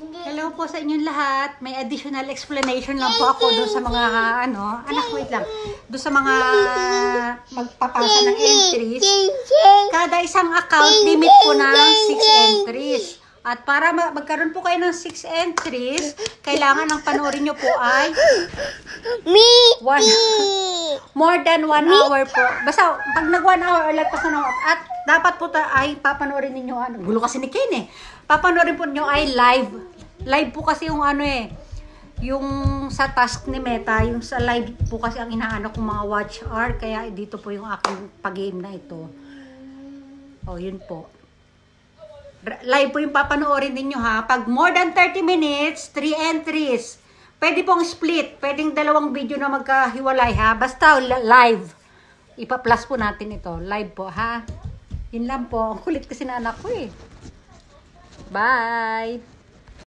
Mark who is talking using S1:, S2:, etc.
S1: Hello po sa inyong lahat. May additional explanation lang po ako doon sa mga wait lang. Doon sa mga magpapasa ng entries. Kada isang account limit po ng 6 entries. At para magkaroon po kayo ng 6 entries, kailangan ang panoorin nyo po ay more than 1 hour po. Basta pag nag 1 hour or lagpas na at dapat po ay papanoorin ninyo, gulo kasi ni Ken eh. Papanoorin po nyo ay live. Live po kasi yung yung sa task ni Meta, yung sa live po kasi ang inaano kong mga watch hour, kaya dito po yung aking pag-game na ito. Oh, yun po. Live po yung papanoorin ninyo ha. Pag more than 30 minutes, 3 entries. Pwede pong split. Pwedeng dalawang video na magkahiwalay ha. Basta live. Ipa-plus po natin ito. Live po ha. Yun lang po. Ang kulit kasi na anak ko eh. Bye!